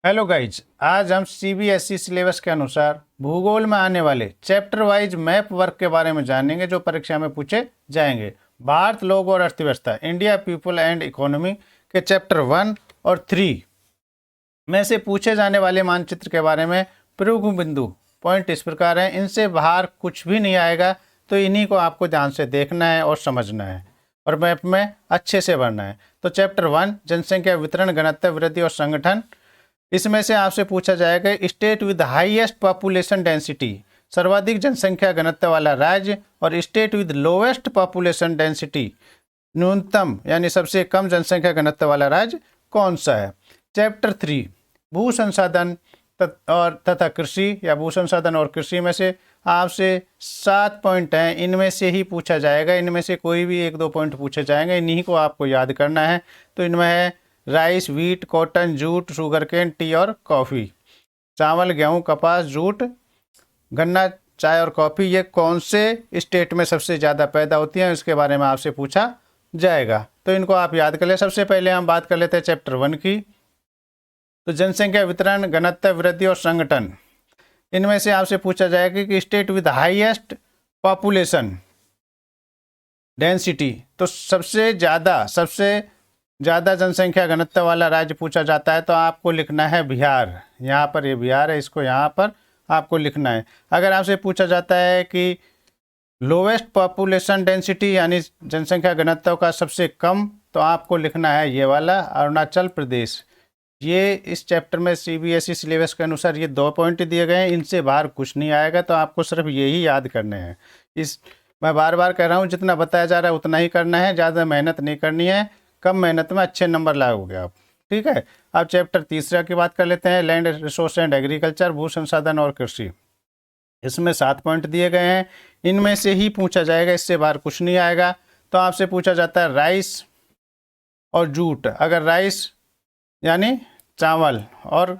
Hello guys, आज हम CBSE syllabus के अनुसार भूगोल में आने वाले चैप्टर वाइज मैप वर्क के बारे में जानेंगे जो परीक्षा में पूछे जाएंगे। भारत, लोग और अर्थव्यवस्था, इंडिया, पीपल एंड इकोनॉमी के चैप्टर 1 और 3 में से पूछे जाने वाले मानचित्र के बारे में प्रमुख बिंदु पॉइंट इस प्रकार हैं। इनसे बाहर कुछ भी नहीं आएगा, तो इन्हीं को आपको ध्यान से देखना है और समझना है और मैप में अच्छे से भरना है। तो चैप्टर 1 जनसंख्या वितरण, घनत्व, वृद्धि और संगठन। इसमें से आपसे पूछा जाएगा state with highest population density, सर्वाधिक जनसंख्या घनत्व वाला राज्य, और state with lowest population density, न्यूनतम यानी सबसे कम जनसंख्या घनत्व वाला राज्य कौन सा है। चैप्टर 3 भू संसाधन तथा कृषि या भू संसाधन और कृषि में से आपसे 7 पॉइंट हैं, इनमें से ही पूछा जाएगा। इनमें से कोई भी 1-2 पॉइंट पूछे जाएंगे, इन्हीं को आपको याद करना है। तो इनमें है rice, wheat, cotton, jute, sugarcane, tea और कॉफ़ी। चावल, गेहूं, कपास, जूट, गन्ना, चाय और कॉफ़ी ये कौन से स्टेट में सबसे ज़्यादा पैदा होती हैं, इसके बारे में आपसे पूछा जाएगा। तो इनको आप याद कर लें। सबसे पहले हम बात कर लेते हैं चैप्टर 1 की। तो जनसंख्या वितरण, घनत्व, वृद्धि और संगठन, इनमें से आपसे पूछा जाएगा कि state with highest population density, तो सबसे ज़्यादा जनसंख्या घनत्व वाला राज्य पूछा जाता है, तो आपको लिखना है बिहार। यहाँ पर ये बिहार है, इसको यहाँ पर आपको लिखना है। अगर आपसे पूछा जाता है कि लोवेस्ट पॉपुलेशन डेंसिटी यानी जनसंख्या घनत्व का सबसे कम, तो आपको लिखना है ये वाला अरुणाचल प्रदेश। ये इस चैप्टर में सीबीएसई सिलेबस के अनुसार ये 2 पॉइंट दिए गए हैं, इनसे बाहर कुछ नहीं आएगा, तो आपको सिर्फ यही याद करने हैं। मैं बार बार कह रहा हूँ, जितना बताया जा रहा है उतना ही करना है, ज़्यादा मेहनत नहीं करनी है। कम मेहनत में अच्छे नंबर लाओगे आप, ठीक है। अब चैप्टर 3 की बात कर लेते हैं, लैंड रिसोर्स एंड एग्रीकल्चर, भू संसाधन और कृषि। इसमें 7 पॉइंट दिए गए हैं, इनमें से ही पूछा जाएगा, इससे बाहर कुछ नहीं आएगा। तो आपसे पूछा जाता है राइस और जूट। अगर राइस यानी चावल और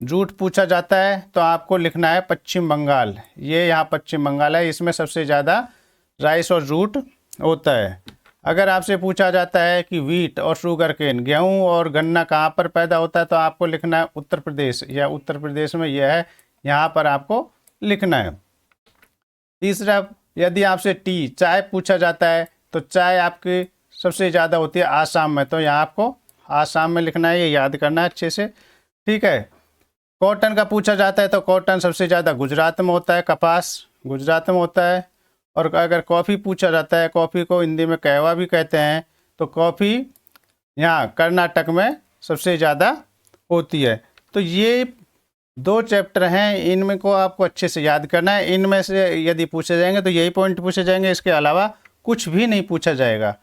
जूट पूछा जाता है, तो आपको लिखना है पश्चिम बंगाल। ये यहाँ पश्चिम बंगाल है, इसमें सबसे ज़्यादा राइस और जूट होता है। अगर आपसे पूछा जाता है कि वीट और शुगर केन, गेहूं और गन्ना कहाँ पर पैदा होता है, तो आपको लिखना है उत्तर प्रदेश, या उत्तर प्रदेश में यह है, यहाँ पर आपको लिखना है। तीसरा, यदि आपसे टी चाय पूछा जाता है, तो चाय आपकी सबसे ज़्यादा होती है आसाम में, तो यहाँ आपको आसाम में लिखना है, ये याद करना है अच्छे से, ठीक है। कॉटन का पूछा जाता है, तो कॉटन सबसे ज़्यादा गुजरात में होता है, कपास गुजरात में होता है। और अगर कॉफ़ी पूछा जाता है, कॉफ़ी को हिंदी में कहवा भी कहते हैं, तो कॉफ़ी यहाँ कर्नाटक में सबसे ज़्यादा होती है। तो ये 2 चैप्टर हैं, इनमें को आपको अच्छे से याद करना है। इनमें से यदि पूछे जाएंगे तो यही पॉइंट पूछे जाएंगे, इसके अलावा कुछ भी नहीं पूछा जाएगा।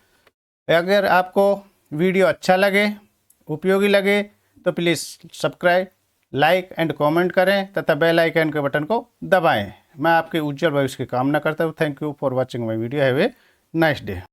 अगर आपको वीडियो अच्छा लगे, उपयोगी लगे, तो please subscribe, like and comment करें तथा बेल आइकन के बटन को दबाएं। मैं आपके उज्जवल भविष्य की कामना करता हूँ। Thank you for watching my video. Have a nice day.